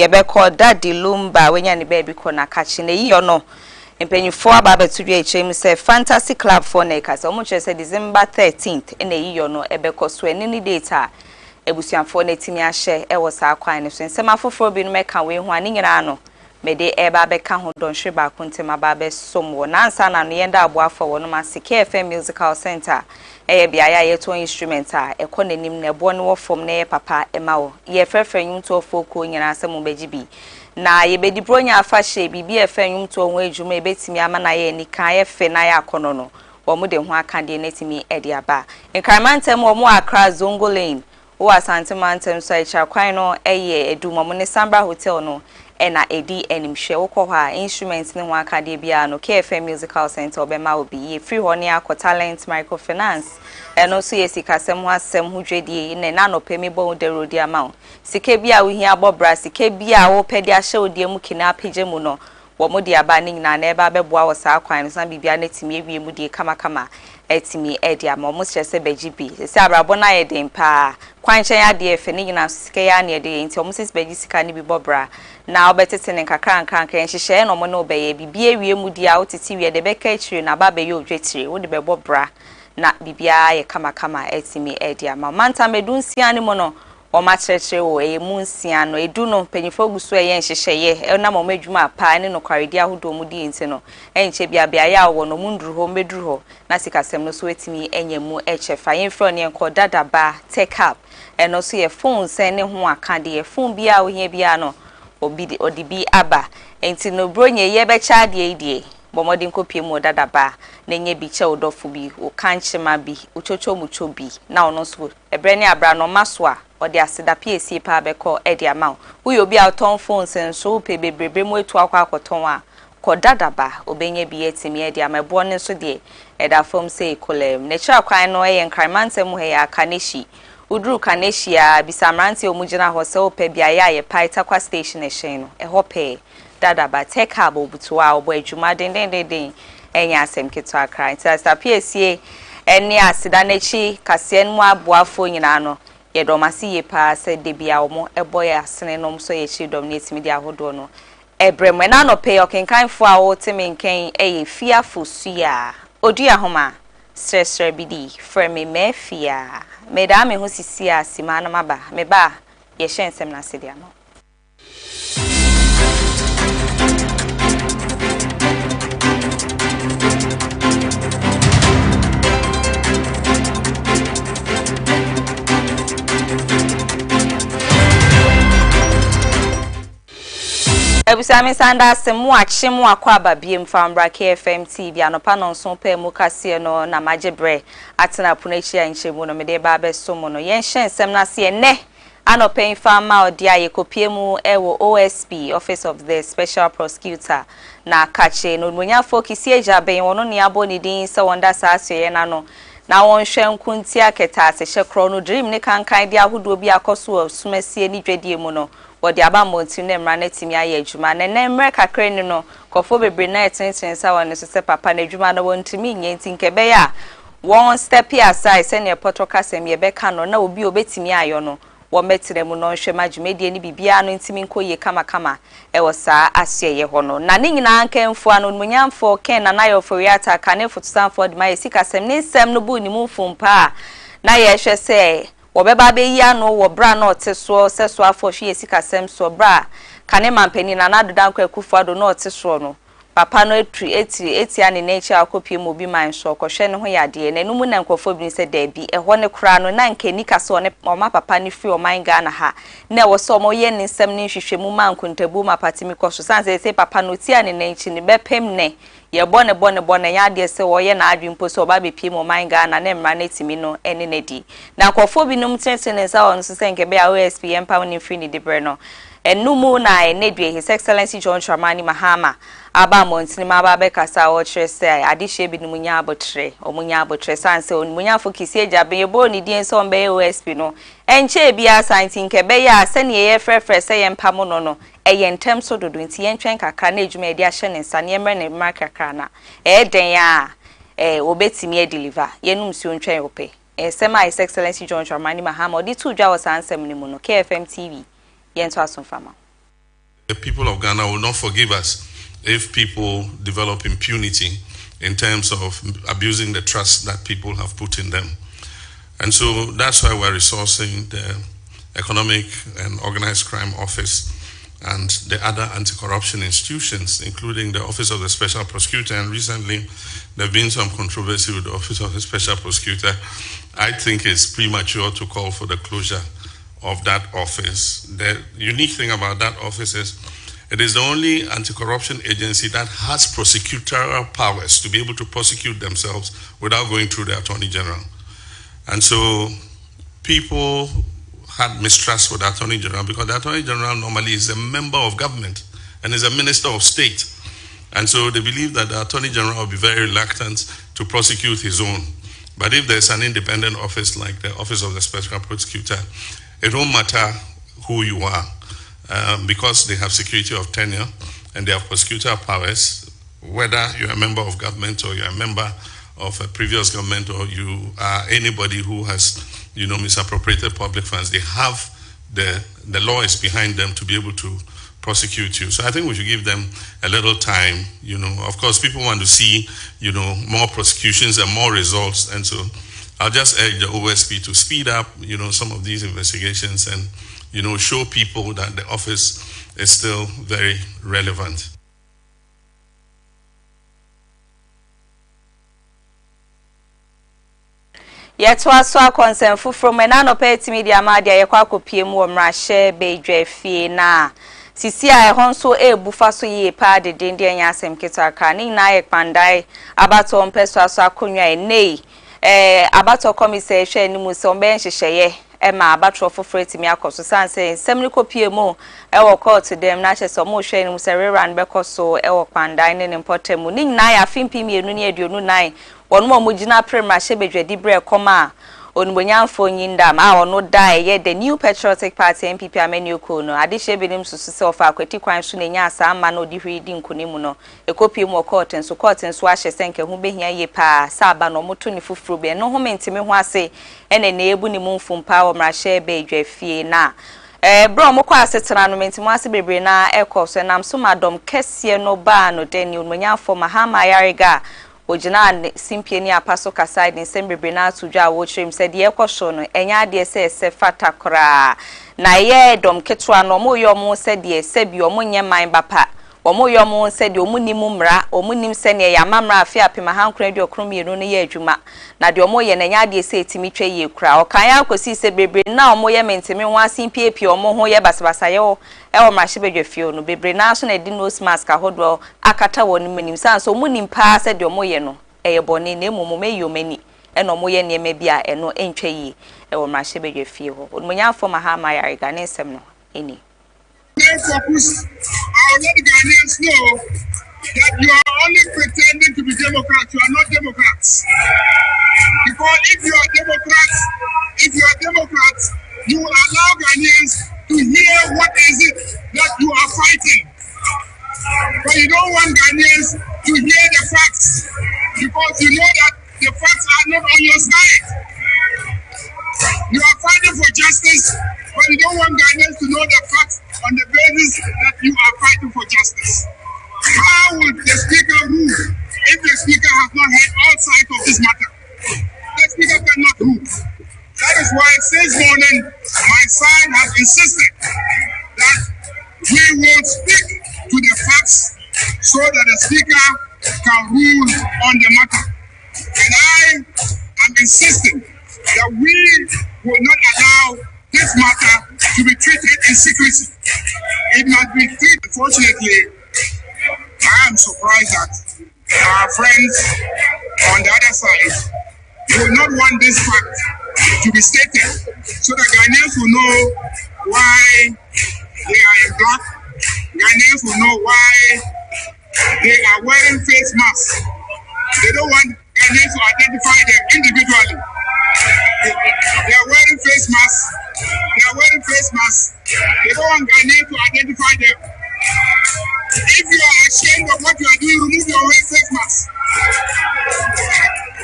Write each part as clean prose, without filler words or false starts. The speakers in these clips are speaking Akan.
Yebeko Daddy Lumba when yani baby kona catching a no. Mpenyifo ababetudu echem say Fantasy Club for Nekas omuche say December 13th in a year no ebeko so any data ebusianfo na timi ahye e wo sa kwan ne so nsema foforo bi no meka we hu ani nyina no mede eba beka ho donhwe ba kontem aba be somwo nansa na no yenda aboafo wo no masike FM Musical Center bia ya yeto instrument a ekọ nanim na ebo ne wo fom na ye papa ema wo ye frefre nyumto foko nyina asem begibi na yebedi bronya afahye bibi efe nyumto ho adwuma ebetimi ama na ye nika ye fe na ya akono no wo mu de ho akande netimi edi aba enkramantem wo mu Accra Zongo Lane wo asante mantem so echa kwan no eye edumo ne Sambra Hotel no ena edi enimhwe wo kọ ha instruments ne ho akade bia no KFM Musical Center obema obi ye free ho ne akọ talent microfinance eno so ye sikasem ho asem ho dwedie ne na no pemi bo de rodi amount sike bia wo hia bobra sike bia wo pedi ahye odie mu kina apege mu no wo mo de aba ne nyina na eba beboa wo sa kwan no san bibia na timi ewie mu de kama etimi edi ama mo stress begibi se abrabo na ye den pa kwan chen ya de efe ne nyina sike ya na de nti mo sis begi sika ne bi bobra na obetete ne kakra nkranka nhihye no mo na obeye bibia ewie mu de a otiti wie de beka achire na baba ye odwetire wo de bebobra na bibia ye kama etimi edi ama manta medunsia ne mo no o ma kyerɛkyerɛ wo munsia no edu no panyifo guso ye nhyehyeye na mo madwuma pa ne no kwaredi ahodo mu di nti no enche bia ya wo no munduru ho meduru ho na sikasem no so etimi enyamu echefa yemfro ne enko dadaba take up eno so ye phone sen ne ho akade ye phone bia wo hia bia no odibi aba enti no bronye ye be cha de die bomodin kopie mu dadaba na nye bi che odofo bi o kanchema bi uchocho mucho bi na ono so ebre ne abra no maso a odi aseda PSC pa beko edi ama uyo bi auton phones nso pe bebrebe mu etu akwa akoton a ko dadaba obenye bi etimi edi ama ebo ne so de eda fom say kolem ne chira kwan no ye nkramantem he ya kaneshi uduru kaneshi a bisamranti omugina ho se ope bia ya paita kwa station e hyen no ehope dadaba take abo butuwa obo adwuma den enya asem keto akra nti PSC eni aseda nachi kase mu aboafo nyina no ye domasi ye pa se debia omo eboy asene nom so ye chi dominate media ahodo no ebrem na no pay okenkanfo a wo temi nken eye fiafo sua odua homa sresre bidi frame me fia me da me ho sisi a simana maba me ba ye hyensem na sedia no Ebusami sanda semu achemu akwa babiem fambra KFM TV anopa no nso pa mu kase no na magebre atena punachi anchemu no mede ba besomo no yen hyensem na se ne anopa infama odi ayekopie mu ewo OSP Office of the Special Prosecutor na kache no munyafo kisi ejaben wono ne aboni din se wonda saasye na no na won hwenkunti aketa asehye kro no dream ne kankan dia ahodo bi akoso sumasie ni dwadie mu no wodi aba monti ne mra na timi aye adwuma ne mra kakra ni no kofo bebre na etenchen sa won so se papa na adwuma na won timi nye ntinke be ya won step aside se ne potoka sem ye be ka no na obi obetimi ayo no wo metire mu no hwe madwumedie ni bibia no ntimi nkoye kama e wo saa asye ye ho no na ne nyina ankenfo ano munyamfo ken na nayo foriata ka ne fotosanfo de ma yesika sem ne nsem no bu ni mu mfompa na ye hwe se wobeba be yi ano wo bra na oteso seso afo hwe yesika sem so bra ka ne mampani na na dodan kwa kufu ado na oteso no papa no eti ane na echi akopie mu bi man so kohwe ne ho yade na numu na nkofo bi se da bi eho ne kra no na nke nika so ne oma papa ne fi o man ga na ha na wo so mo ye ne nsem ne hwehwemu man kuntabu ma patimi koso sanse se papa no ti ane na echi ne bepem ne ye bone ya de se wo ye na adwimpo so ba be pie mu man ga na ne mra na timi no ene ne di na nkofo bi num tete ne sa won so se nke be a OSP empa ne free ni de bre no enumu na enedwe His Excellency John Dramani Mahama aba montini maba be kasa wo kire se adihye bi numunya abotre omunya abotre sanse omunya fokisi ejabe yebo ni die so mbe OSP no enche bia santi nke be ya se ne ye frefre se ye mpamo no eye ntem so dodo nti ye ntwen kakra na edwuma edi ahye ne nsa ne emre ne mark kakra na den ya obetimi e deliver ye num si ontwen ope sema His Excellency John Dramani Mahama odi tu dwa wo sansem ni mu no KFM TV yento asomfama The people of Ghana will not forgive us if people develop impunity in terms of abusing the trust that people have put in them. And so that's why we're resourcing the Economic and Organized Crime Office and the other anti-corruption institutions, including the Office of the Special Prosecutor. And recently, there have been some controversy with the Office of the Special Prosecutor. I think it's premature to call for the closure of that office. The unique thing about that office is it is the only anti-corruption agency that has prosecutorial powers to be able to prosecute themselves without going through the Attorney General. And so people had mistrust for the Attorney General because the Attorney General normally is a member of government and is a minister of state. And so they believe that the Attorney General will be very reluctant to prosecute his own. But if there's an independent office like the Office of the Special Prosecutor, it won't matter who you are because they have security of tenure and they have prosecutorial powers, whether you're a member of government or you're a member of a previous government or you are anybody who has, misappropriated public funds. They have the law is behind them to be able to prosecute you. So I think we should give them a little time. Of course, people want to see, more prosecutions and more results. And so I'll just urge the OSP to speed up, some of these investigations and, show people that the office is still very relevant. Yet was so concerned from an anopet media media yakwa PM womrashe bedwe fie na sisi a honso ebufa so ye pa de dendien yasem kitaka ni na ekpandai abato mpeso aso akonwa enei abato komise hwe ni mu se ombe nhyehyeye ma abato foforo etimi akoso sanse semni kopie mu ewo court dem na hye so mo hwe ni mu se reran bekoso ewo kpandai ne importemu ni na ya fimpi mienu ne aduonu nan wonu mo gina prema shebedwe dibre koma onubonyamfo nyindam a ono dai ye the New Patriotic Party NPP amenyuko no ade shebenim susu se ofa akwati kwan so na nya asa ama no de hwedi nkonimu no ekopi mu court nso ahye senke hu behia ye pa saba no moto ni fufuru be no ho mentime ho ase ene na ebu ni mumfumpa wo mrahye bedwe fie na bro mo kwa asetena no mentime ase bebre na ekoso nam so madom kese no ba no de ni onubonyamfo Mahama Yariga Ojina simpie ni apaso kasai ni sembebre na atudwa wo chirem se de ekosho no enya de se fata kora na ye dom ketwa no mo yomo se de se bi omo nye man bapa omo yomo se de omo nimu mra omo nim se ne ya mamra afi apema hankran de okrom yenu no ye adwuma na de omo ye na nya de se etimi twa ye kura okan ya kosi se bebre na omo ye mentimi ho asimpie pie omo ho ye basabasa ye ewo mrahye bedwe fie no bebre na so na di nose mask ahodo akata woni manim san so munim pa se de omo ye no eye boni na emumu meyomani eno omo ye niema bia eno entwa yi ewo mrahye bedwe fie ho onmunyafo Mahama Yariga ne nsem no eni focus. Our Ghanaians know that you are only pretending to be Democrats. You are not Democrats. Because if you are Democrats, you will allow Ghanaians to hear what is it that you are fighting. But you don't want Ghanaians to hear the facts because you know that the facts are not on your side. You are fighting for justice, but you don't want Ghanaians to know the facts on the basis that you are fighting for justice. How would the Speaker rule if the Speaker has not heard all sides of this matter? The Speaker cannot rule. That is why since morning, my side has insisted that we will speak to the facts so that the Speaker can rule on the matter. And I am insisting that we will not allow this matter to be treated in secrecy. It must be treated. Unfortunately, I am surprised that our friends on the other side will not want this fact to be stated so that Ghanaians will know why they are in black. Ghanaians will know why they are wearing face masks. They don't want Ghanaians to identify them individually. They are wearing face masks. They don't want Ghanaians to identify them. If you are ashamed of what you are doing, remove your face mask.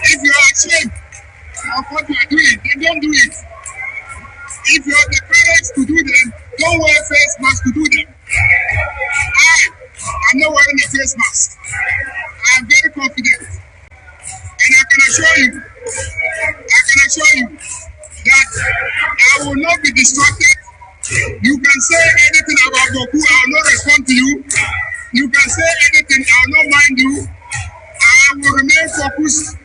If you are ashamed of what you are doing, then don't do it. If you have the courage to do them, don't wear face masks to do them. face mask. I am very confident. And I can assure you that I will not be distracted. You can say anything about Boku, I will not respond to you. You can say anything, I will not mind you. I will remain focused.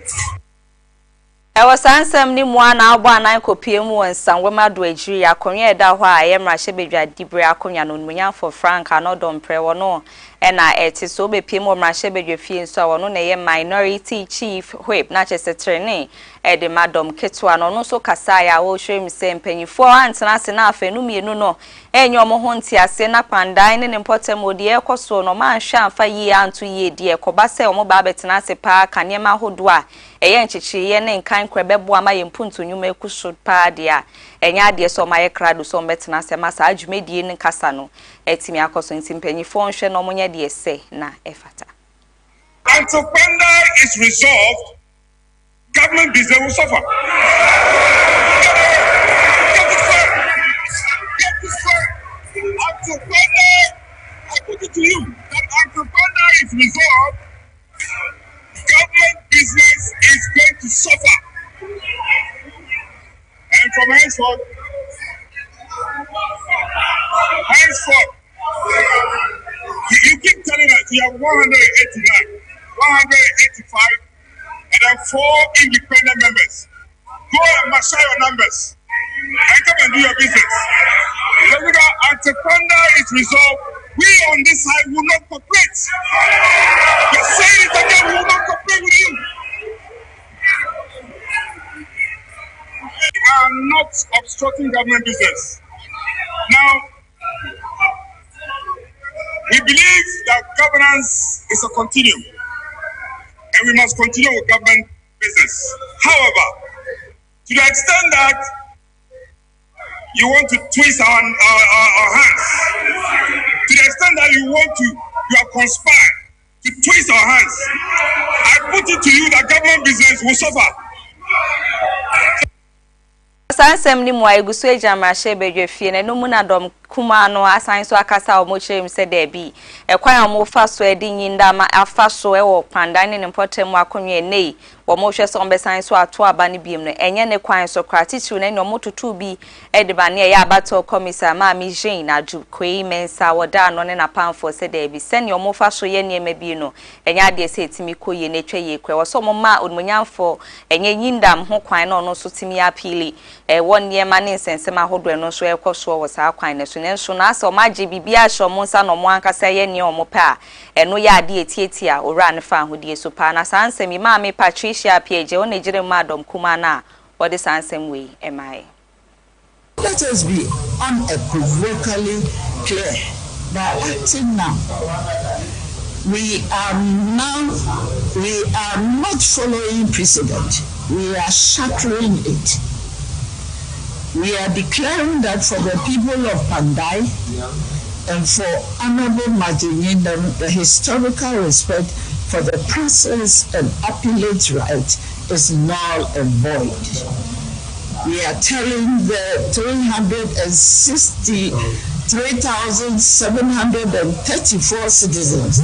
I was answering ni mwana abo anan kopie mu wansan wema do agiri akonye eda ho a yemra hyebedwa dibre akonya no munya for Frank anodom pre wono ena eti so be pie mu mra hyebedwa fie nso a wono na ye minority chief whip na chesetrene ede madam ketwa no no so kasa ya wo hwem se mpanyifo antena se na afenu mienu no enyo mo ho ntiase na pandan ne important odi ekoso no ma hwa afa yi anto yi die koba se omo ba betena se pa kanema hodo a eye nchichi ye ne nkan kwebebo ama ye mpuntu nyuma ekuso pa dia enya de so ma ye krado so betena se ma sa adwumedie ne kasa no etimi akoso ntimpanyifo nhwe no monye de se na efata. Until Panda is resolved, government business will suffer. Get this fair. Until Panda, I put it to you, that until Panda is resolved, government business is going to suffer. And from henceforth, you keep telling us you have 189, 185, and then 4 independent members. Go and mash your numbers and come and do your business. Until Panda is resolved, we on this side will not cooperate. We say it again, we will not cooperate with you. We are not obstructing government business. Now, we believe that governance is a continuum, and we must continue with government business. However, to the extent that you want to twist our hands, to the extent that you are conspired to twist our hands, I put it to you that government business will suffer. Sansem ni mwa egusu ejamra shebedwe fie na no munadom kuma no asan so akasa omo kyerem se da bi ekwan omo fa so edi nyinda ma afa so e wo pandan ne potem akonwe nei wo mo hwe so ombesan so ato aba ne biem no enye ne kwan so kratitu na no tutu bi edi ba ne ya abato komisa ma mi Jean na ju kwei mensa woda no ne na panfo se da bi se ne omo fa so ye ne bi no enye ade se etimi koye ne twa ye kwe wo so mo ma onmunyamfo enye nyindam ho kwan no so timi apili won ye ma ne nsensem ahodo no so ekoso wo sa kwan ne so nenso na asa o magye bibia hye mo nsa no mo ankasa ye ne o mo pa eno ya ade etietia owura ne fa ahodie so pa na sansem ma me Patricia Pieje o ne gire madam kuma na wo de sansem we emai. Let us be unequivocally clear that acting now we are not following precedent. We are shattering it. We are declaring that for the people of Pandai and for Honorable Majinindam, the historical respect for the process and appellate right is null and void. We are telling the 363,734 citizens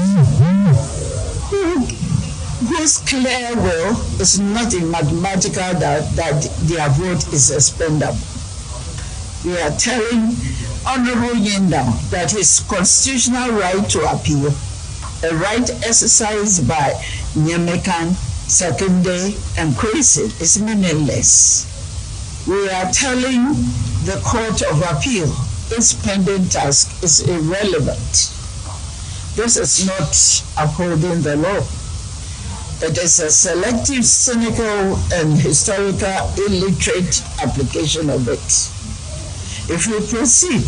whose clear will is not in mathematical that their vote is expendable. We are telling Honorable Yindam that his constitutional right to appeal, a right exercised by Nyemekan, Sekunde, and Kwesi, is meaningless. We are telling the Court of Appeal its pending task is irrelevant. This is not upholding the law. It is a selective, cynical, and historical illiterate application of it. If we proceed,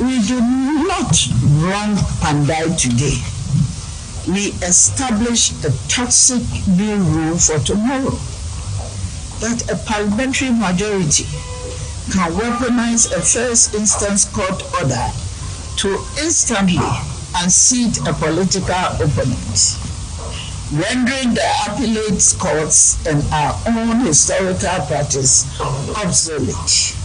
we do not wrong Pandai today. We establish a toxic new rule for tomorrow, that a parliamentary majority can weaponize a first instance court order to instantly unseat a political opponent, rendering the appellate courts and our own historical practice obsolete.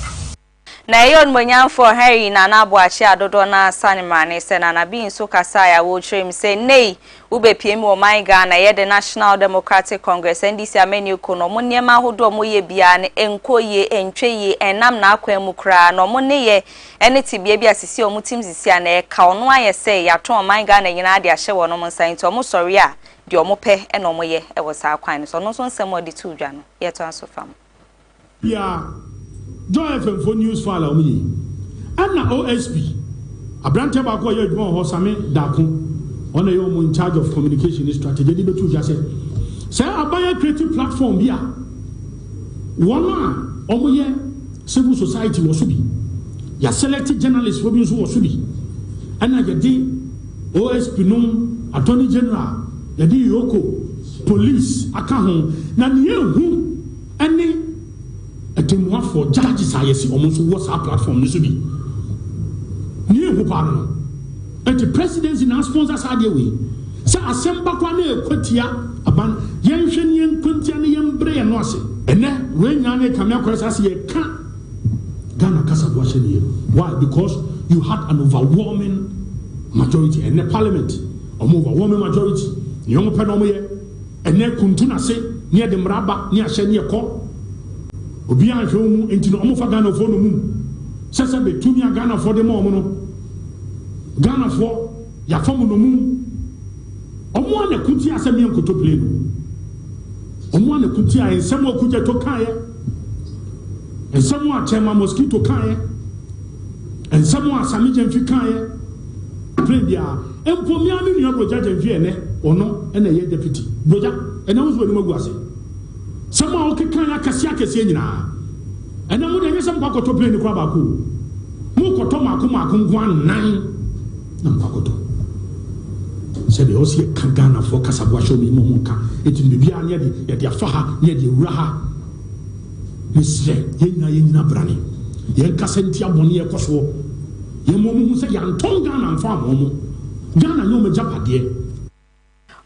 Na yon monyan for Harry na naboachi adodo na sanimane se na nabi nso kasa ya wo trem se nei ube PM o my Ghana ye the National Democratic Congress NDC ameni ko no monniema hodo mo ye bia ne enkoye entweye enam na akwan mu kra no mo ne ye ene tibia bia sisi o mutim sisi na e ka ono aye se ya ton my Ghana nyina de ahye wo no mo nsan to mo sori a de o mo pe eno mo ye e wo sa akwan so no so nsem odi tu dwa no ye to anso fam yeah. Joy FM for news file omi and OSP Abrante Bako ye dwon ho same dako on your in charge of communication strategy dey betu just say abaya creative platform bia one omo ye civil society wo so bi ya selected journalists wo bi so wo so bi and ye dey OSP no attorney general ye dey yoko police aka ho na ne hu any a team one for judges I see almost what's our platform this will be near who partner and the presidency and sponsors are the way so assemble kwane kwatia aban yenhwen yen kwatia ne yembre no ase ene we nyane kamia kwesa se ye ka Ghana kasa do ase ne why because you had an overwhelming majority in the parliament overwhelming majority ne yomo pe no mo ye ene kuntuna se ne de mraba ne ahye ne ko obi anhwe mu enti no omo fa Ghana fo no mu sese betumi Ghana fo de mo no Ghana fo ya fo mu no mu omo ana kuti asem ye nkoto play no omo ana kuti a ensem okuja to kae ensem a chema mosquito kae ensem a samije mfi kae play dia empo mi ami nua broja mfi ene ono ena ye deputy broja ena wo so ni magu ase sama o kekan akase nyina ena mu de nyesa mpakoto plane kwa ba ko mu koto mako ngwan nan na mpakoto se de o se kan Ghana for kasabo show mi mo nka etin bibia ne de afa ha ne de wura ha misre yenya brane ye kasenti abone ye koso ye mo mu se ya nton Ghana mfa mo Ghana nyo me japade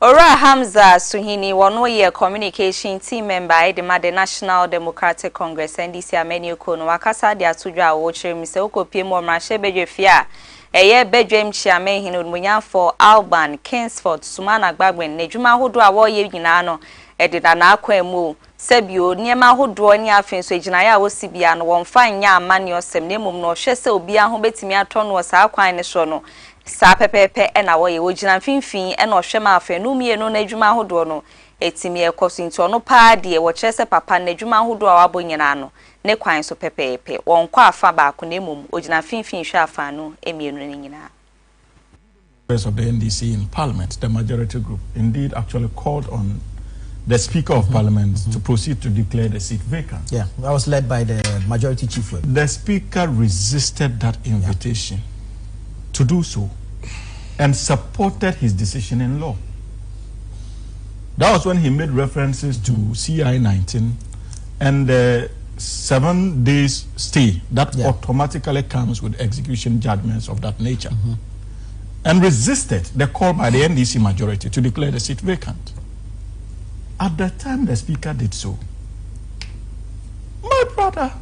Ora Hamza Suhini wono ye communication team member the National Democratic Congress NDC ameni ko no wakasa de atudwa wo kyerem se okopie mo mrahye bedwefia eye bedwem chiame hinu munyafo Alban Kingsford Sumana Gbagben nedwuma hodo a wo ye nyina no edida na akwan mu sebio niema hodo ni afen so gyina ya wo sibia no wonfa nya amane osem ne mum no hwe se obi aho betimi ato no sa akwan ne so no sa pepepe ena wo ye wogina finfin ena ohwema afa no mienu na adwuma hodo no etimi ekoso nti ono pa de wo kyerese papa na adwuma hodo a wabo nyina no ne kwan so pepepe won kwa afa ba ko na mum ogina finfin hwe afa no emienu ne nyina. Of the NDC in Parliament, the majority group indeed actually called on the Speaker of Parliament to proceed to declare the seat vacant. Yeah, that was led by the majority chief whip. The Speaker resisted that invitation to do so and supported his decision in law. That was when he made references to CI 19 and the 7 days stay that automatically comes with execution judgments of that nature, and resisted the call by the NDC majority to declare the seat vacant. At the time the Speaker did so, my brother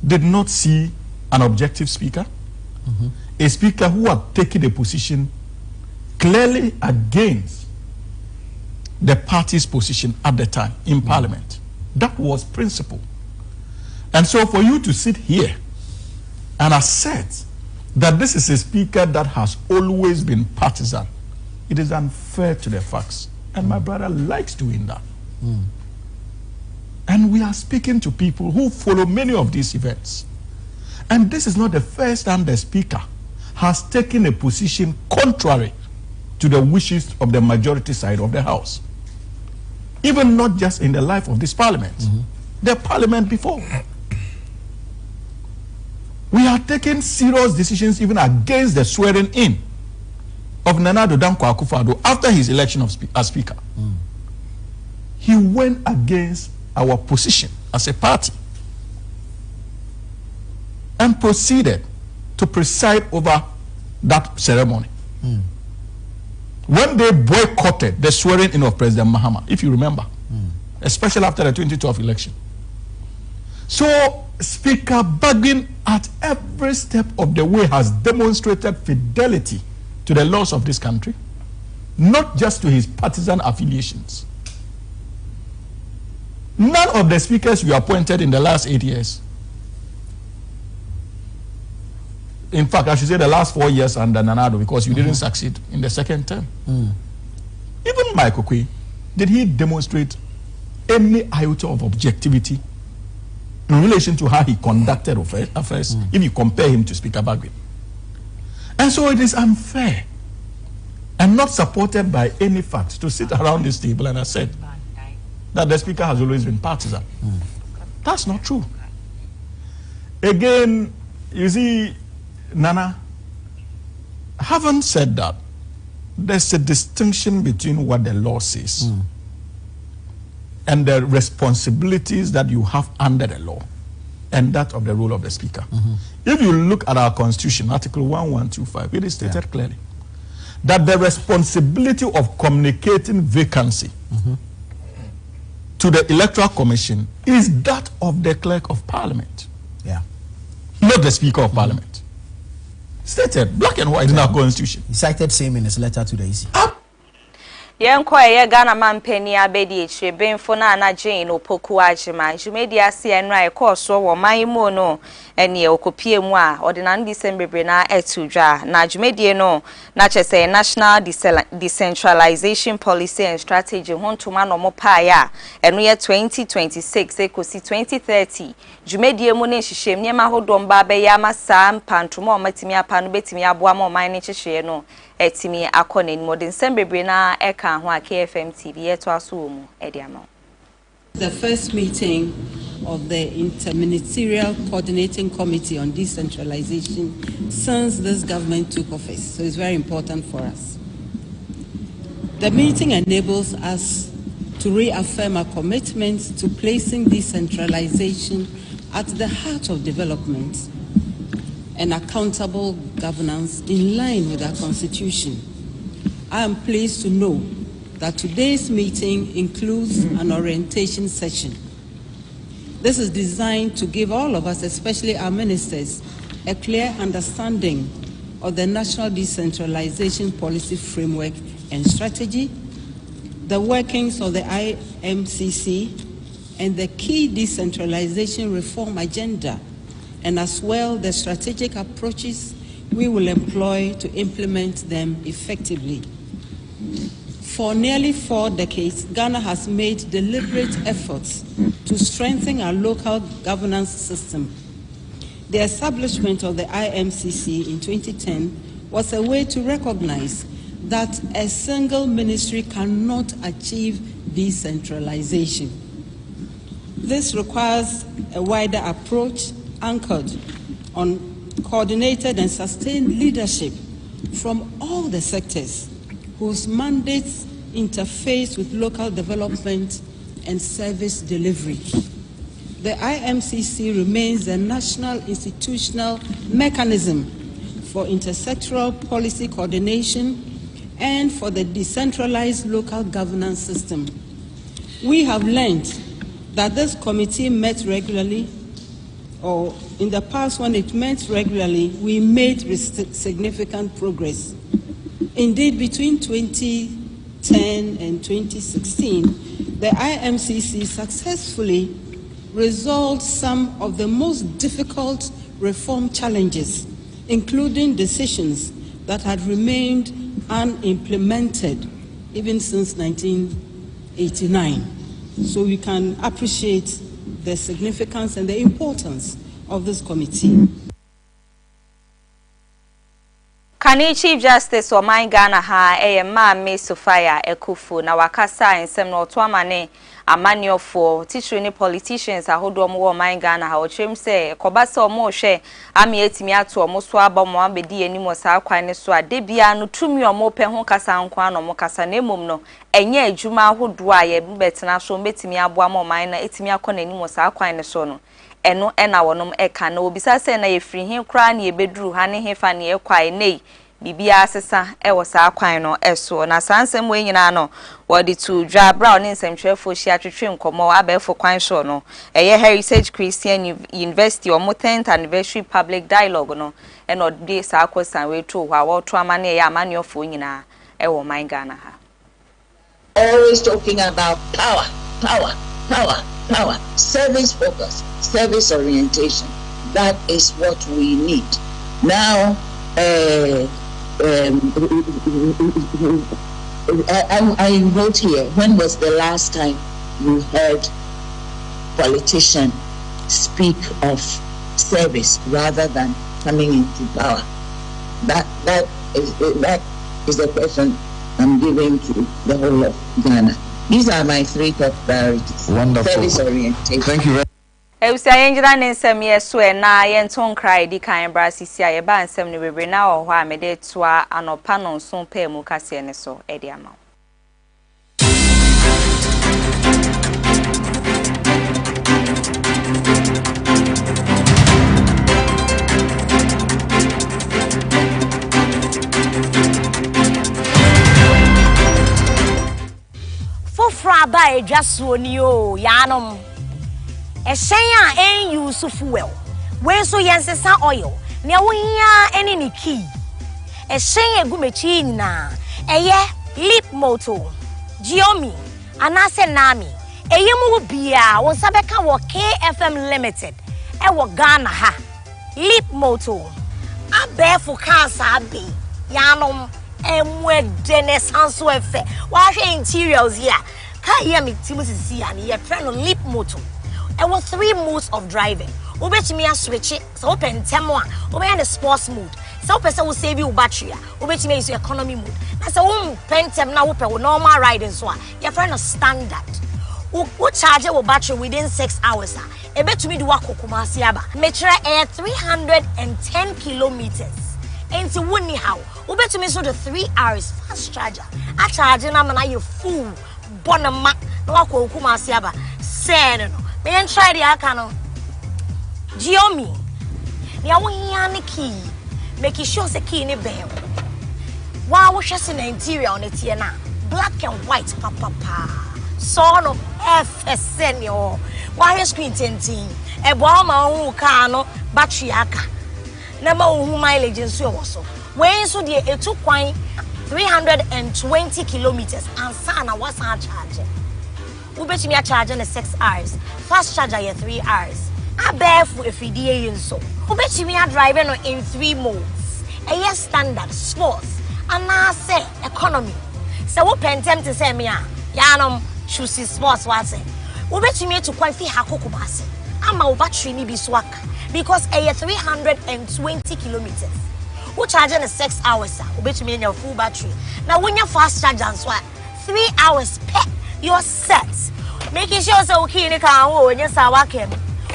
did not see an objective Speaker, a Speaker who had taken a position clearly against the party's position at the time in Parliament. That was principle. And so for you to sit here and assert that this is a Speaker that has always been partisan, it is unfair to the facts. And my brother likes doing that. And we are speaking to people who follow many of these events. And this is not the first time the Speaker has taken a position contrary to the wishes of the majority side of the House. Even not just in the life of this Parliament, the Parliament before. We are taking serious decisions even against the swearing in of Nana Addo Dankwa Akufo-Addo after his election as Speaker. He went against our position as a party and proceeded to preside over that ceremony. When they boycotted the swearing in of President Mahama, if you remember, especially after the 2012 election, So Speaker Bagbin at every step of the way has demonstrated fidelity to the laws of this country, not just to his partisan affiliations. None of the speakers you appointed in the last 8 years, in fact, I should say the last 4 years under Nanado, because you didn't succeed in the second term. Even Mike Okwe, did he demonstrate any iota of objectivity in relation to how he conducted affairs if you compare him to Speaker Bagbin? And so it is unfair and not supported by any facts to sit around this table and assert that the Speaker has always been partisan. That's not true. Again, you see, Nana, having said that, there's a distinction between what the law says and the responsibilities that you have under the law and that of the role of the Speaker. If you look at our Constitution, Article 1125, it is stated clearly that the responsibility of communicating vacancy to the Electoral Commission is that of the Clerk of Parliament, not the Speaker of Parliament. Stated black and white in our Constitution. He cited same in his letter to the EC. Yenko Ghana man penny abedi benfo na na Jane opoku ajima jumedi ase enra ekoso wo manimo no ene okopie mu a ordinary December na etudwa na jumedi no na chese National Decentralization Policy and Strategy hontuma no mopa ya eno ye 2026 ekosi 2030 jumedi mu ne hihye niema hodom ba be ya masa mpantuma o matimi apa no betimi aboa ma man ne hihye no etimi akone ni modern December na eka ho a KFM TV eto aso mu ediama. The first meeting of the Interministerial Coordinating Committee on Decentralization since this government took office, so it's very important for us. The meeting enables us to reaffirm our commitment to placing decentralization at the heart of development and accountable governance in line with our Constitution. I am pleased to know that today's meeting includes an orientation session. This is designed to give all of us, especially our ministers, a clear understanding of the National Decentralization Policy Framework and Strategy, the workings of the IMCC, and the key decentralization reform agenda, and as well the strategic approaches we will employ to implement them effectively. For nearly 4 decades, Ghana has made deliberate efforts to strengthen our local governance system. The establishment of the IMCC in 2010 was a way to recognize that a single ministry cannot achieve decentralization. This requires a wider approach anchored on coordinated and sustained leadership from all the sectors whose mandates interface with local development and service delivery. The IMCC remains a national institutional mechanism for intersectoral policy coordination and for the decentralized local governance system. We have learned that this committee met regularly, or in the past when it met regularly, we made significant progress. Indeed, between 2010 and 2016, the IMCC successfully resolved some of the most difficult reform challenges, including decisions that had remained unimplemented even since 1989. So we can appreciate the significance and the importance of this committee. Kani Chief Justice Oman Ghana ha Maame Sophia Ekufu na wakasa ensem na oto amane amaniofo teacher ni politicians ahodo mo Oman Ghana ha ochrem se kobasa omo hwe ame etimi ato omo so aba mo abedi animo sa akwan ne so adebia no tumi omo pe ho kasa nkwa no mo kasa na emom no enye adwuma ahodo a ye betena so betimi aboa mo Oman na etimi akọ na animo sa akwan ne so no eno ena wonom eka na obisa se na yefiri hin kra na yebeduru ha ne hefa na ekwae nei bibia sesa e wo saa kwan no eso na sansem we nyina no wodi to dwa bra oni nsɛmtwerɛfo hia twetwe nkomo abɛfo kwan so no eye Heritage Christian University o 10th anniversary public dialogue no e no de saa kosan we to hwa wo to amane ye amaniofo nyina e wo man Ghana ha. Always talking about power, service focus, service orientation. That is what we need. Now, I wrote here, when was the last time you heard politicians speak of service rather than coming into power? That is the question I'm giving to the whole of Ghana. These are my 3 top priorities. Wonderful. Service orientation. Thank you very much. Eusia yenjira nsem yeso e na yenton cry di kan bra sisi a ye ba nsem ne bebre na ho a mede toa anopa no nso pa mu kase ne so e di ama. Fofra ba edwaso ni o yanom Eshenya en use fuel. We so yensesa oil. Ne wo hia ene ni key. Eshenya gumechi nyina. Eye Leap Motor. Jiomi anase nami. Eye mu bia wo sabeka wo KFM Limited. E wo Ghana ha. Leap Motor. Abefo kansa abi. Yanom emwedene sanso efe. Wa hwe interiors here. Ka here me timu sisi ya ne ye friend on Leap Motor. There were 3 modes of driving. Ubetimi a switch it, so open temo a, obe the sports mode. So person will save you battery. Ubetimi use economy mode. Na so pentem na open normal riding so a, your friend a standard. U charge your battery within 6 hours. Ebetumi do wako Kumasi aba. Metre air 310 kilometers. Enti woni how. Ubetumi so the 3 hours fast charger. A charge na mana you full bonama na wako Kumasi aba. Say no. Me and try the akano. Jiomi. Ya won key. Make sure the key in bell. Wa wo hwese in the interior on it here na. Black and white papa. Son of FSN yo. Wa hwe screen tentin. E bo ma hu car no battery aka. Na ma hu mileage nso wo so. When so de etu kwan 320 kilometers and sana was charge. Ubetimi a charge in 6 hours. Fast charger ye 3 hours. Abefu efidie yenso. Ubetimi a driving in 3 modes. A standard, sports, and now say economy. So what pentem to say me yanom choose sports what say. Ubetimi to qualify hakokubase. Ama battery ni biswaka because a 320 kilometers. Who charging in 6 hours? Ubetimi in your full battery. Now when you fast charge and swap 3 hours per you're set. Making sure so okay in car when you saw wakem.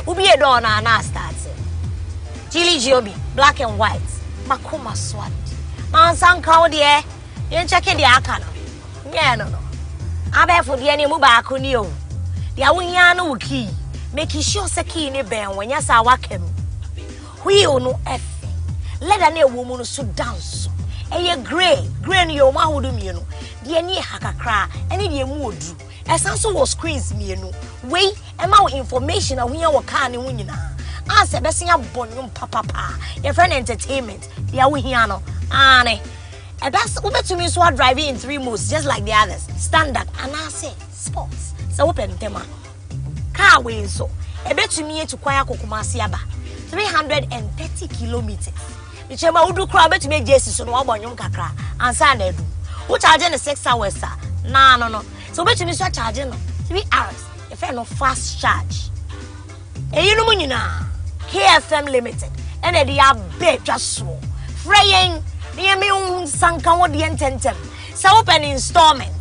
Ubi a door na start. Chili Joby, black and white. Makuma swat. Man san cow dear. You checking the akano. Yeah, no. Abe for the any muba kunio. The awunyano key. Making sure so key in a band when you saw wakem. We no F. Let a woman so dance. A grey no ma would me no. The any hakakra, any the mood. As also was screens me no. Wait, amount information and we are can win. Answer Bessia Bonum Papa. Your friend entertainment. The Awihiano. Anne. And that's over to me so driving in 3 modes just like the others. Standard and I say sports. So open tema. Car way so. A bet to me to Kwaya Kokumasiaba. 330 kilometers. The chamber would do crowd to make Jesus so no one kakra and Sunday. Who charging the 6 hours, sir? No. So bet you start charging 3 hours. If I no fast charge. And you know na KFM Limited. And they are big just so. Fraying near me sanka what the intentem. So open installment.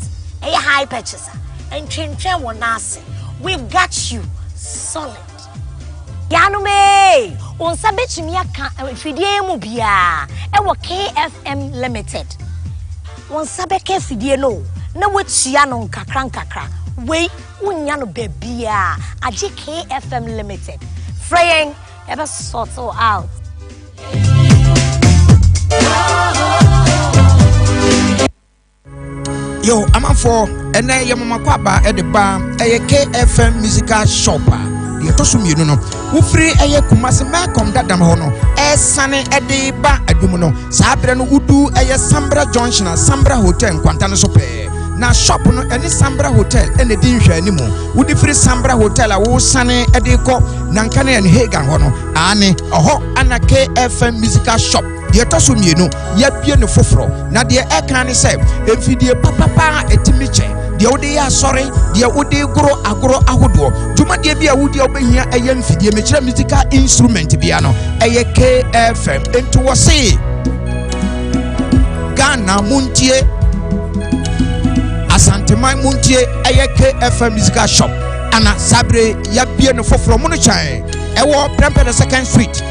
A high purchaser. And train one nasi. We've got you solid. Yanume on sabet me aka fidie mu bia e wo KFM Limited. Won sabeke fidie no na watua no nkakra we unya no bebia age KFM Limited. Fraying ever sort out. Yo, I'm for and I am my kwaba at the bar, a KFM musical shopper. The Tosum, you know, who free a Kumasi Malcolm that damn hono, sunny at the bar at Dumuno, Sabran Udu, a Sambra Junction, Sambra Hotel, Quantana Sope. Now shop no any Sambra Hotel and the dinner anymore. Would the free Sambra Hotel a wo sunny at the co, Nankane and Hagan hono, Annie, a ho and a KFM musical shop. The Tosum, you know, yet be no fofro. Now the air can say, if the papa a timiche. The Odia sorry, the Ode grow agro ahudo. Juma de be a woody open here a young the musical instrument piano, a KFM into a say Ghana Muntie Asante Mai Muntie, a KFM musical shop, Anna Sabre Yabian for from Monochai, a war Premper the 2nd Street.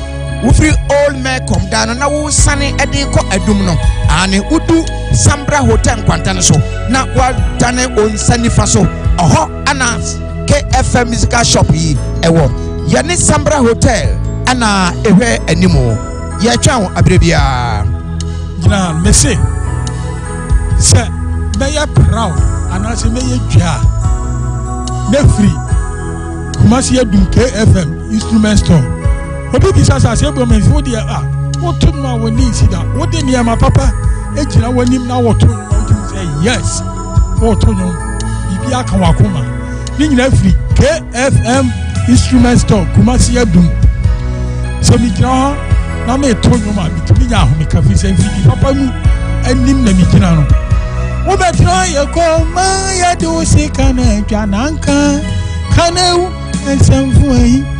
We free old men come down and now sunny Ediko Edumno and Udu Sambra Hotel Quantanaso. Now what done on Sunny Faso, oh, Anna's KFM musical shop ye, ewo Yanni Sambra Hotel, Anna Ewe anymore. Ye chow abribia. Gran Messi, sir, may you proud and as a may jar. Ne free. Kumasi Edu KFM instrument store. Obi bisa sa se bomen fo dia what to no we need see that what dey near my papa e gina wanim na what to say yes what to no bibi aka wakoma ni nyina free KFM instrument store Kumasi Adum so mi gina na me to no ma bi to nya ho me ka fi se fi papa mu anim na mi gina no wo be try e ko ma ya do se kana twananka kana u ensamfu ayi.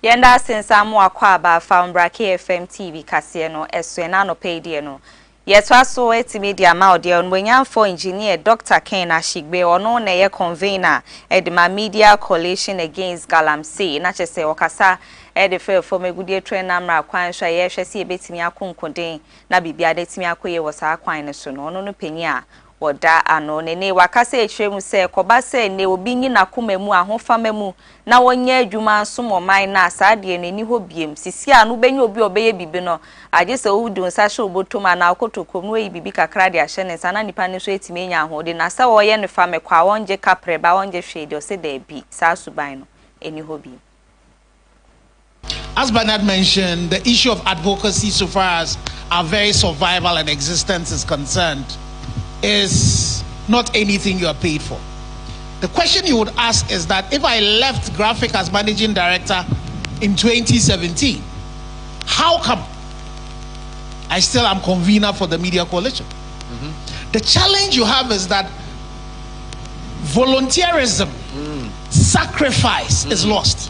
Yenda sensamu akwaba founder KFM TV kase no eswena no pay no yetwa so media ma ode on wenyanfo engineer Dr. Ken Ashigbe ono na ye convener edema media coalition against Galamsey na chese okasa edefe for megudie trainer mra kwan hwa ye hwese ebetimi akonkoden na bibia detimi akoye wo sa kwan ne so no ono no panyi a woda ano nene wakasa echiremu se koba se ne obi nyi na komemu ahofamemu na wonye adwuma somoman na asade neni ho biem sisi anu benye obi obeye bibi no agese owudu nsahye obotoma na akotokom no yi bibi kakra de ahye ne sana nipa ne so etime nya ahode na sa wo ye ne fa mekwa wonje kapreba wonje hwede o se da bi sa suban no eni ho biem. As Bernard mentioned, the issue of advocacy so far as our very survival and existence is concerned is not anything you are paid for. The question you would ask is that if I left Graphic as managing director in 2017, how come I still am convener for the media coalition? The challenge you have is that volunteerism, sacrifice is lost.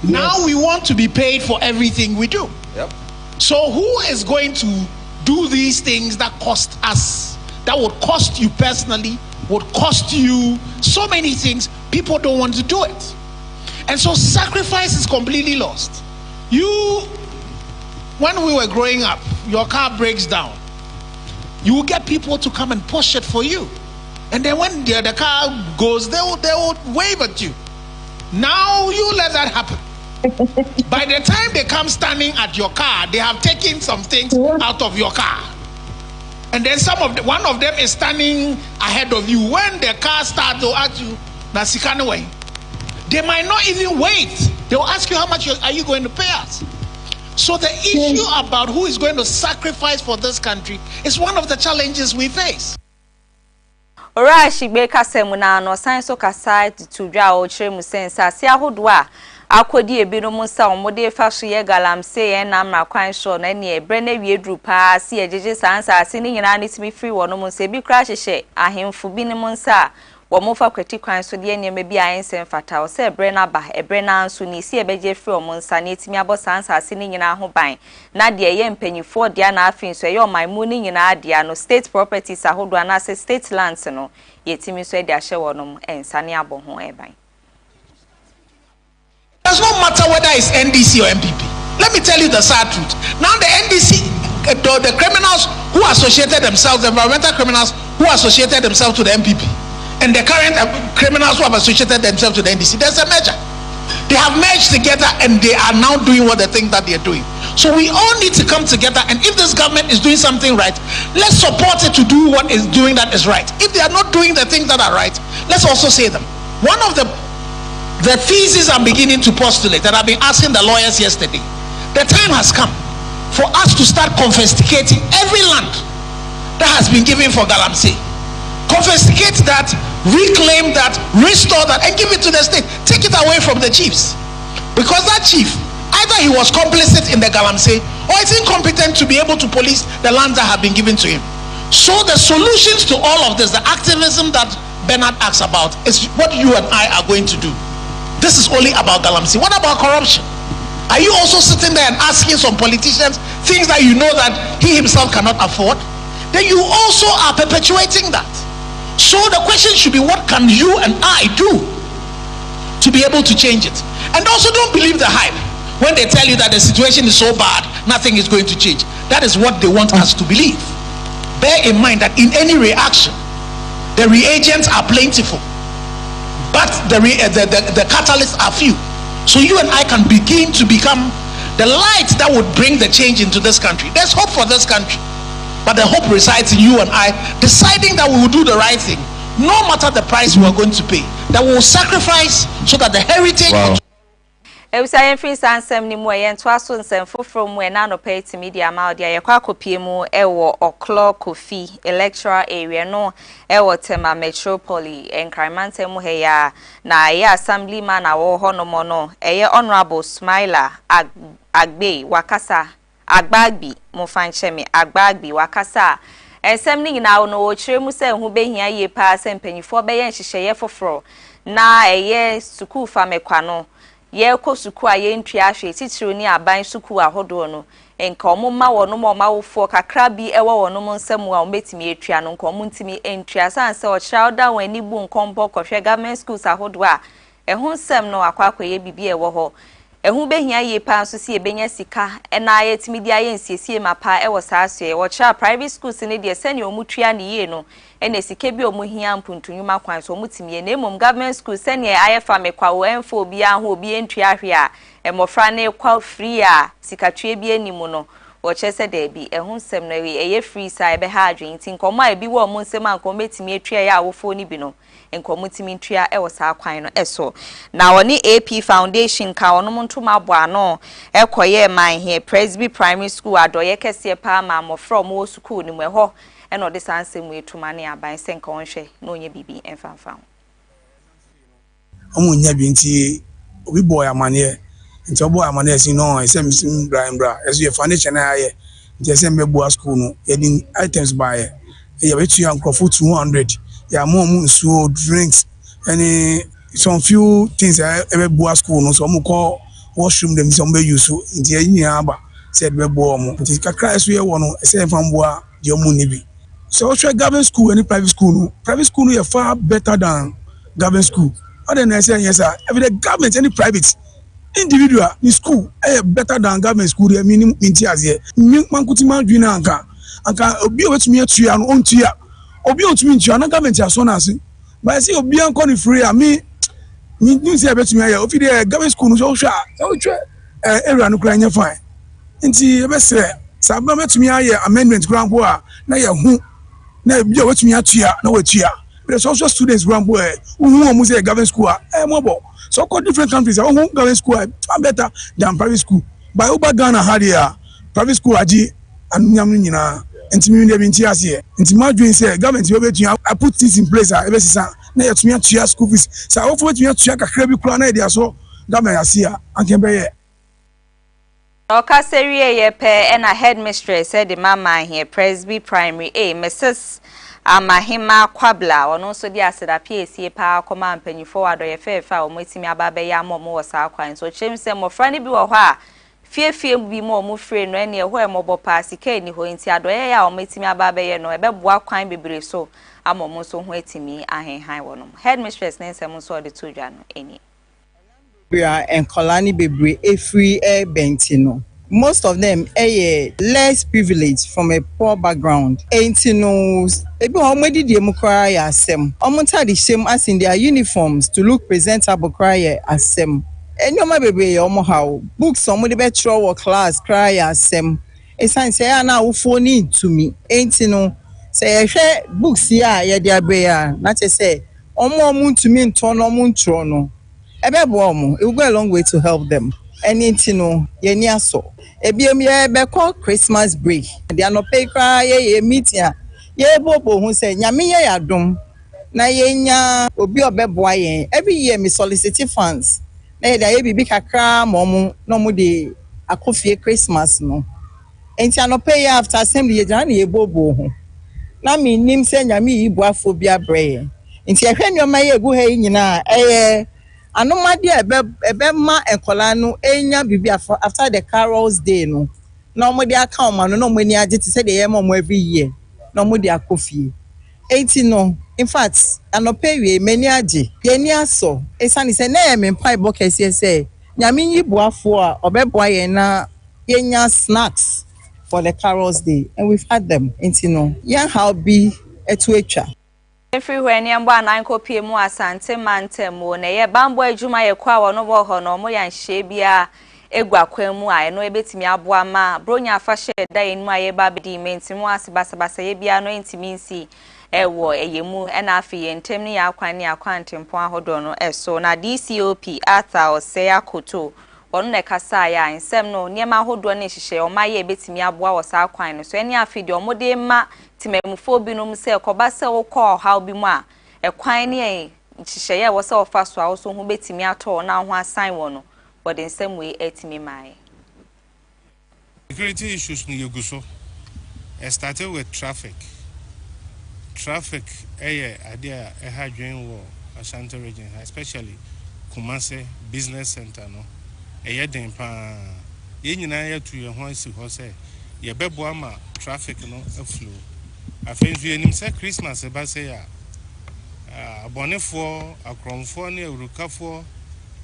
Now we want to be paid for everything we do. So who is going to do these things that cost us, that would cost you personally, would cost you so many things? People don't want to do it. And so sacrifice is completely lost. When we were growing up, your car breaks down, you will get people to come and push it for you. And then when the car goes, they will wave at you. Now you let that happen. By the time they come standing at your car, they have taken some things out of your car. And then one of them is standing ahead of you. When the car starts, they'll ask you, Nasikanaway. They might not even wait. They'll ask you, how much are you going to pay us? So the issue about who is going to sacrifice for this country is one of the challenges we face. Ora Ashigbe kasemuna no science kasa to dwa o kire mu sensa se ahodo a akodi ebinu mu sa omode fa so ye Galamsey ye na mra kwan so na ne ebre na wie dru pa se ejeje sansa se ni nyina ne timi free wono mu se bi kra hyehye ahemfo bi ne mu nsa wo mo fa kwati kwan so de ne bi ayensen fata o se ebre na ba ebre na nso ni se ebeje free o mu nsa ne timi abo sansa se ni nyina ho ban na de ye mpanyifo de na afin so ye o man mu ni nyina de no state properties ahodo na se state lands no ye timi so de ahye wono mu ensa ne abo ho eban. matter whether it's NDC or MPP. Let me tell you the sad truth. Now the NDC, the criminals who associated themselves, the environmental criminals who associated themselves to the MPP, and the current criminals who have associated themselves to the NDC, there's a merger. They have merged together and they are now doing what they think that they're doing. So we all need to come together, and if this government is doing something right, let's support it to do what is doing that is right. If they are not doing the things that are right, let's also say them. One of the theses I'm beginning to postulate, that I've been asking the lawyers yesterday, the time has come for us to start confiscating every land that has been given for Galamsey. Confiscate that, reclaim that, restore that, and give it to the state. Take it away from the chiefs, because that chief, either he was complicit in the Galamsey or is incompetent to be able to police the lands that have been given to him. So the solutions to all of this, the activism that Bernard asks about, is what you and I are going to do. This is only about Galamsey. What about corruption? Are you also sitting there and asking some politicians things that you know that he himself cannot afford? Then you also are perpetuating that. So the question should be, what can you and I do to be able to change it? And also, don't believe the hype when they tell you that the situation is so bad, nothing is going to change. That is what they want us to believe. Bear in mind that in any reaction, the reagents are plentiful, but the catalysts are few. So you and I can begin to become the light that would bring the change into this country. There's hope for this country. But the hope resides in you and I deciding that we will do the right thing, no matter the price we are going to pay. That we will sacrifice so that the heritage. Wow. Eusaya free sansem ni mu yen to aso nsem foforo mu na no pay to media ma dia ye kwa kopie mu ewo o'clock Kofi electoral area no ewo Tema Metropoli enkrimante mu heya na ye assemblyman na wo ho no mo no eye honorable Smiler Agbe wakasa Agbagbi mo fancheme Agbagbi wakasa ensem ni na no wo kire mu se hu behia ye pa se mpanyifo be ye nhihye foforo na eye sukuu fa mekwa no ye ko sukuu a ye ntwa ahwe titiro ni aban sukuu ahodo no enka omma wono mo mawofo kakra bi ewo wono mo nsam a ometimi etwa no nka omuntimi entwa sanse o childa wani bu nkompo kohwe government schools ahodo a ehu nsam no akwakoye bibi ewo ho ehu behia ye pa nso si ebenya sika na ayetimi dia ye nsiesie mapa ewo saaso wo cha private schools ne de sene omutua ne ye no ene sike bi omuhia mpuntunwuma kwan so omutimi na emom government schools sene ayefa mekwa wo enfo obi aho obi entua hwe a emofra ne kwa free a sikatue bi animu no wo chese de bi ehu nsem no eye free sa ebe ha adwen tin komo a bi wo mo nsem anko metimi etua ya awofo ni bi no enkomutimi ntua ewo saa kwan no eso na woni AP Foundation ka wono ntoma abo ano ekoye man here Presby Primary School adoye kese pa ma mo from wo school ni mweho eno de sansem etuma ne aban senka wonhwe na onye bibi emfanfa omunya bi nti obi boy amane nti obo amane si no esem bra esu ye foundation na ye nti esem be boa school no ye items buy ye betu yankofo 200 ya mom so drinks any some few things e boa school no so mo call washroom them some be use nti yin aba said be boa mo nti kakra esu ye wo no esem fam boa de omu ni bi so we government school any private school no you far better than government school. Other than saying yes, every day government any private individual in school better than government school. I mean, intias here. Man could imagine Juna anka obi obetumi atua no ontua obi otumi ntua na government aso na ase but say obi anko ni free me say obetumi aye ofi dey government school no so hwa area no kra nya fine nti ebesere sabba betumi aye amendment kra nko a na ye hu na bi obetumi atua na watua there's also students rambo who say government school mobile so called different countries government school are better than private school by over Ghana had here private school aji and nyina ntimi dey binti ase ntimi adwen say government you betu I put this in place ebesisa na yetumi atua school fees so ofo betumi atua kakra bi kura na dey so government ase a anke ye Okaserie ye pe and a headmistress said the mama here Presby Primary Mrs. Amahima Kwabla ono so di aseda PAC pa koma mpanyifo adoye fefa o metimi ababe ya mo wo saa kwan so chemse mofra ne bi wo ho a fiefie bi mo free no ene ho e mobo pa sika ni ho nti adoye ya o metimi ababe ye no ebeboa kwan bebre so amomo so ho etimi ahenhan wono headmistress ne nsem so de todwa no eni We are and Kolani Bebre a free air bentino. Most of them less privileged from a poor background. Aintinos, ebi already democry asem. Omonta the same as in their uniforms to look presentable cry asem. Enyoma bebe omo how books somebody better or class cry asem. A sign say na ufoni to me. Aintino say share books ya dia brea. Not to say omo mun to me turn omo trono. Ebe bomo, it will go a long way to help them. Anything yeni aso. Ebiem ye beko Christmas break. They are not pay cry ye meeting. Ye bobo who say nyame ye adom. Na ye nya obi obeboa yen. Every year me solicit funds. Na ye da ye bibi kakra momu no mu de akofie Christmas no. Enti ano pay after assembly ye jan ye bobo ho. Na me nim say nyame yi boafobia bre. Enti ehwe nyoma ye gu ha nyina Anomadi ebe ma enkola no enya bibi after the carols day no na omo de aka oma no omo ni age te say the year mo every year na omo de akofie 80 no in fact anope wie mani age ye ni aso esani say na ye me pai box say nyame yi boafo a obeboa ye na yenya snacks for the carols day and we've had them 80 no yan how be etuetwa Everywhere ni ambo ananko pie mu asante mantemo na ye bambo adwuma ye kwa wono bo ho no mo yan hye bia egwa kwam a eno ebetimi aboa ma bronya afahye da enu aye ba bedi mentimu asibasabasa ye bia no entimi nsi ewo eyemu ena afi ye ntem ni akwan ni akwantempon ahodo no eso na DCOP Arthur Osei Akoto onu ne kasa ya nsem no niema ahodo ne hihye o ma ye ebetimi aboa wo sa akwan no so eni afi de omode ma timemufo binom se ekoba se wo call how bi mu a ekwan ne hihye wo se wo fa so a wo so hu betimi ato na ho asan wo no but in some way etimi mai security issues ni yuguso started with traffic idea hadwen wo Ashanti region especially Kumase business center no den pa ye nyina ya tu ye ho asi ho se ye bebo ama traffic no aflow afenzu enim se Christmas e ba se ya abonefo akromfo na eurukafo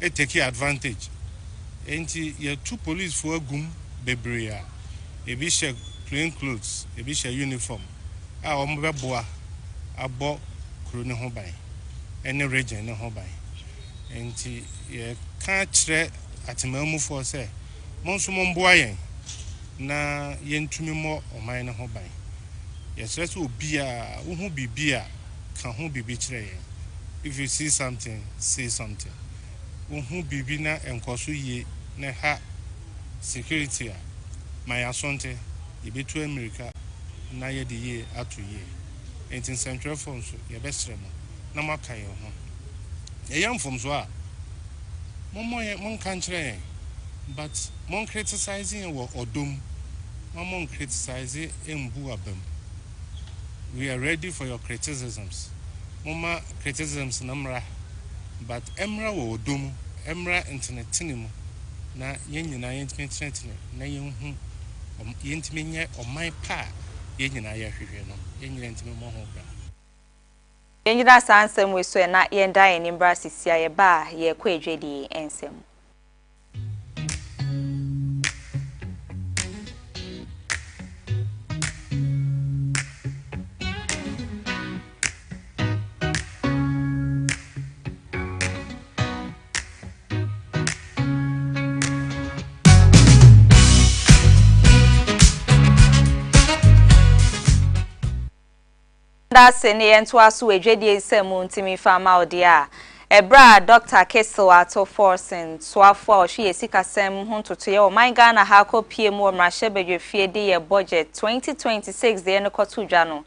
take advantage enti ye two police for agum bebre a ebi she plain clothes ebi she uniform a o mbeboa abo kru ne ho ban ene region ne ho ban enti ye ka kire atemamu for say monso momboa yen na yentumi mo oman ne ho ban ye sere so obi a wo hu bibia ka hu bibi kire yen if you see something say something wo hu bibi na enkoso ye na ha security a my asonte yebetu America na ye de ye atu ye enti central phone so ye besre mo na maka ye ho ye yam from so a mon kan kire but mon criticizing wo odom mon criticizing embu abam we are ready for your criticisms mama criticisms namra but emra wo odom emra internetinimu na yenyina yentmetene na yenhu yentmenye oman pa yenyina ya hwehwe no yenyina ntime mo ho bra yenyina sansem we so na yenda enimbra sisia ye ba ye kwa edwedi ensem That's ne ento aso edwedi ensem ntimi fama odia ebra Dr. Kessel ato forcing swafo a hwe esikasem ho ntoto ye o man Ghana ha kopie mu omrahye bedwefie de ye budget 2026 de ne koto dwa no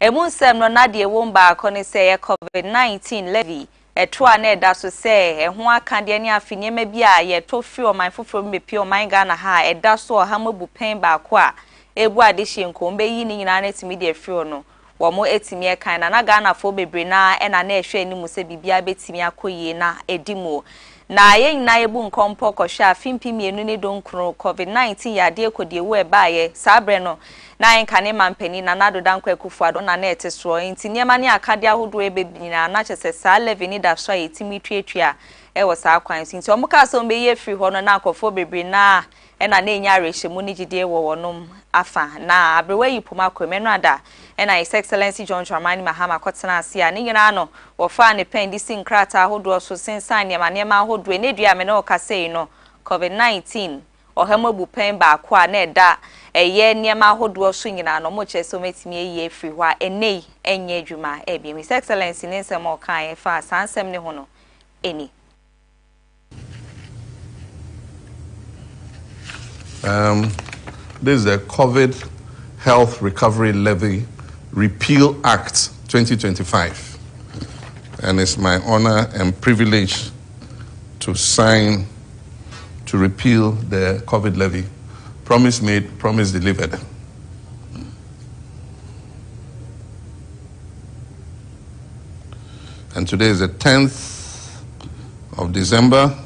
emu nsem no na de wo mba akone se ye COVID-19 levy eto a na eda so se eho aka de ne afinye ma bi a ye to fi o man foforo mepie o man Ghana ha eda so ha mabu pen ba ko a ebu ade hye nko mbe yi ni nyina na timi de fi no wɔn etimi kan na Ghana fo bebre na ɛna na ehwe ani mu se bibia betimi akoyie na edimo na yɛn na yebu nkompo kɔhwɛ afimpi mienu ne donkro COVID-19 yade ekodie wo ɛbaaye sabre no na yɛn kane mampani na nado danko ekufuado na na ete so nti niema ne akade ahodo ebebina na kyese saa level ni da so yetimi tuatua ɛwɔ saa kwan nti omuka so mbeye free hɔ no na akɔfo bebre na ɛna na enya rehemu ni gidie wɔ wɔnom afa na abrewa yi poma kwemenu ada ɛna His Excellency John Dramani Mahama kɔtena ase a ne nyina no wɔfa ne pen di sinkrata ahodo so sensan niema ahodo ne dua me na ɔkasɛi no COVID-19 ɔhamabu pen ba ko a na ɛda ɛyɛ niema ahodo so nyina no mo kyɛ so metimi eyi efiri hɔ a enei enye adwuma ebi His Excellency ne nsɛm ɔkan fa sansɛm ne ho no eni This is the COVID Health Recovery Levy Repeal Act 2025. And it's my honor and privilege to sign to repeal the COVID levy. Promise made, promise delivered. And today is the 10th of December,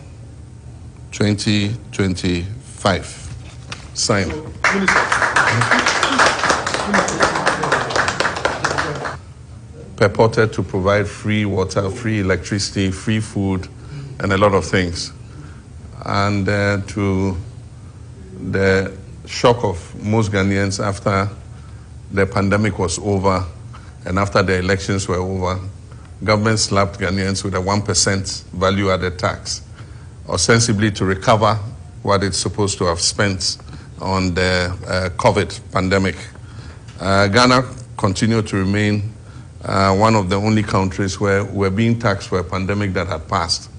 2025. Sign. Purported to provide free water, free electricity, free food, and a lot of things. And to the shock of most Ghanaians after the pandemic was over and after the elections were over, government slapped Ghanaians with a 1% value-added tax, ostensibly to recover what it's supposed to have spent on the COVID pandemic. Ghana continued to remain one of the only countries where we're being taxed for a pandemic that had passed.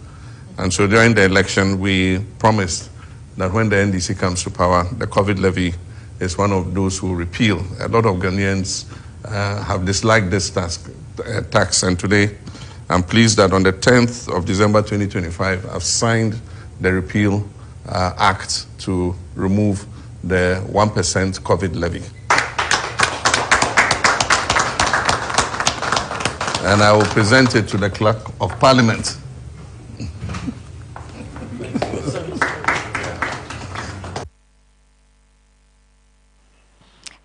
And so during the election, we promised that when the NDC comes to power, the COVID levy is one of those who repeal. A lot of Ghanaians have disliked this tax, and today I'm pleased that on the 10th of December 2025, I've signed the repeal act to remove the 1% COVID levy. And I will present it to the Clerk of Parliament.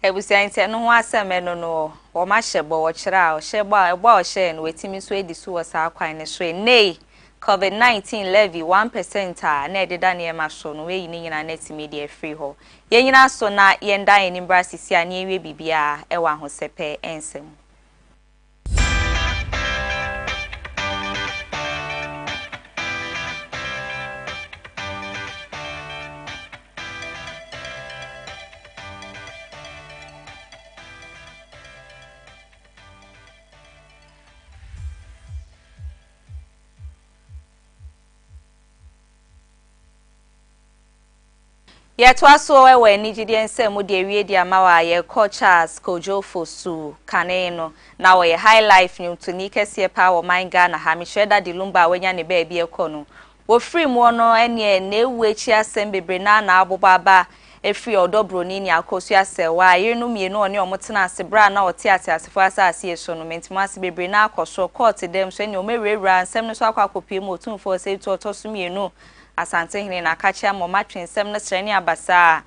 Ebusiante no ho aseme no o ma hyebo wo kira o hyebo a ebo o hye no wetimi so edi so wo saa kwan ne so nei COVID-19 levy 1% a na ededa na ema so no we ni nyina na timi de free ho ye nyina so na ye nda ye nimbra sisi a na ewe bibia e wa ho sepe ensem. Yet was so ewe Nigerian semu de wie di amawa ye Charles Kojo Fosu Kaneno na we high life new to ni kese pa wo man Ghana ha mi sheda di lumba wenya ne ba bia ekono wo free mu no ene na ewu echi asem bebre na abobaba efri odobroni ni akosu asewa yenu mienu oni omotena asebra na otiate asefo asase eso no mentimo ase bebre na akoso court dem so ene o merewura ansem no so akwakopi mu otumfo se to otoso mienu asante hene na kacha mo matwensem no srani abasa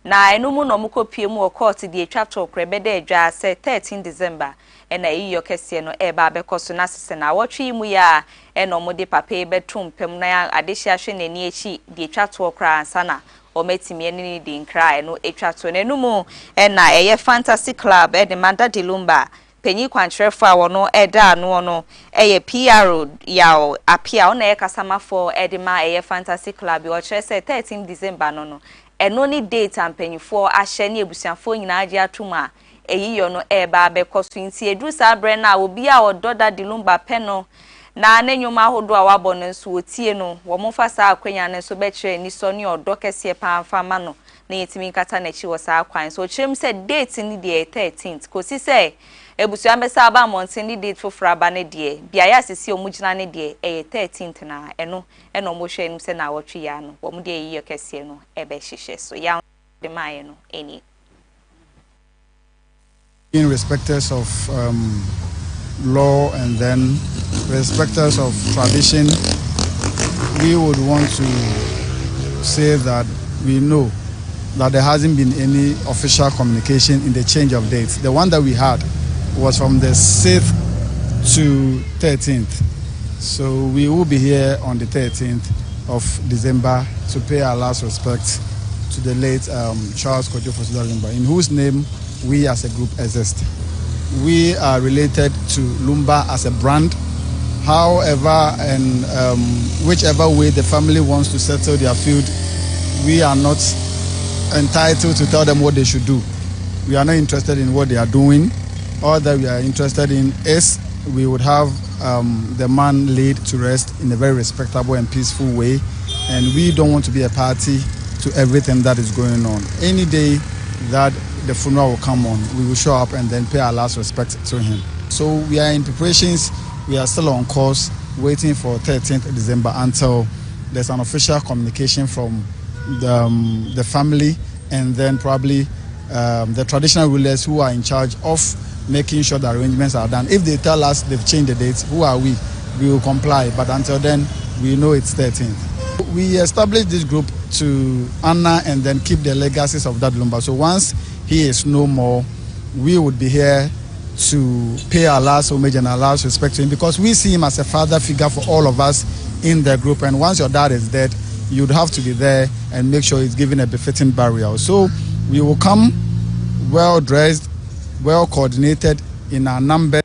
na enumu no mukopie mu o court di etwato krebede adwa se 13 December ena yiyo kese no eba abekoso na sese na wotwe mu ya eno mo de papa betum pem na adehia hwe nani echi di etwato kra ansana o metimi eni di nkra no etwato na enumu ena eye Fantasy Club e de Manda Dilumba penyi kwantrefo a wono eda no no eye PR ya apia ona e kasamafo edema eye Fantasy Club o chere 13 December no eno ni date ampanyifo ahye ne ebusiafo nyina age atuma eyiyo no eba abekoso nti edu sa bre na obi a ododa Dilumba peno na nenwuma hodo a wabɔ no nso otie no wo mo fa sa akwanya no nso be kire ni so ne odo kese pa mfama no na yetimi nkata na chi wo sa akwan so kyerem se date ni de 13th kosi se ebusu ambesa aba monten ni date for fraba ne de bia ya sisi omugina ne de 13th na eno mo hwe nim se na wotwe ya no wo mo de yiyo kese no ebe hyehye so ya de maye no eni being respecters of law and then respecters of tradition, we would want to say that we know that there hasn't been any official communication in the change of dates. The one that we had was from the 6th to 13th. So we will be here on the 13th of December to pay our last respects to the late Charles Kojo Fosu Lumba, in whose name we as a group exist. We are related to Lumba as a brand. However, and whichever way the family wants to settle their feud, we are not entitled to tell them what they should do. We are not interested in what they are doing. All that we are interested in is we would have the man laid to rest in a very respectable and peaceful way, and we don't want to be a party to everything that is going on. Any day that the funeral will come on, we will show up and then pay our last respect to him. So we are in preparations. We are still on course, waiting for 13th December until there's an official communication from the family and then probably the traditional rulers who are in charge of making sure the arrangements are done. If they tell us they've changed the dates, who are we? We will comply, but until then, we know it's 13th. We established this group to honor and then keep the legacies of Dad Lumba. So once he is no more, we would be here to pay our last homage and our last respect to him, because we see him as a father figure for all of us in the group. And once your dad is dead, you'd have to be there and make sure he's given a befitting burial. So we will come well dressed, well coordinated in our numbers.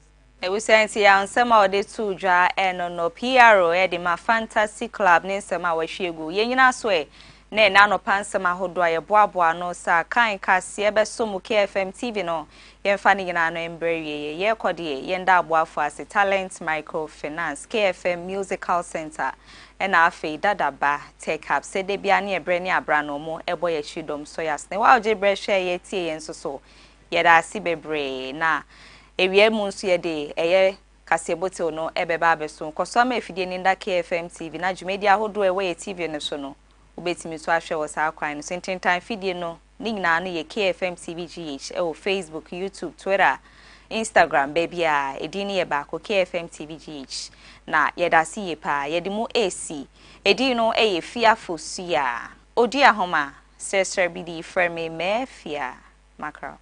We say ya nsema ode tujwa no PRO de ma Fantasy Club ne nsema wa hwegu yenyina so na na no pansema hodo aye boaboa no sa kan kase ebe so mu KFM TV no yemfa ne nyina no embrawie ye kode yenda aboafo ase Talent Microfinance KFM Musical Center ena afi dadaba Tech Hub se de bia ne ebre ne abra no mo ebo ye chidom so yasne wa oje bre hwe ye tie ye nsoso ye da si bebre na ewie munsu ye de eye kasebote no ebeba abeso koso ma efidie ni nda KFM TV na dwumedi ahodo ewe ye TV ne so no ubetimi so ahwe wo sa kwan no sentin time fidie no ni nyina no ye KFM TV GH e wo Facebook, YouTube, Twitter, Instagram baby a edini ye ba ko KFM TV GH na ye da si ye pa ye di mu AC edi no eye fiafo sia odi ahoma sesre bi di frame me fia macro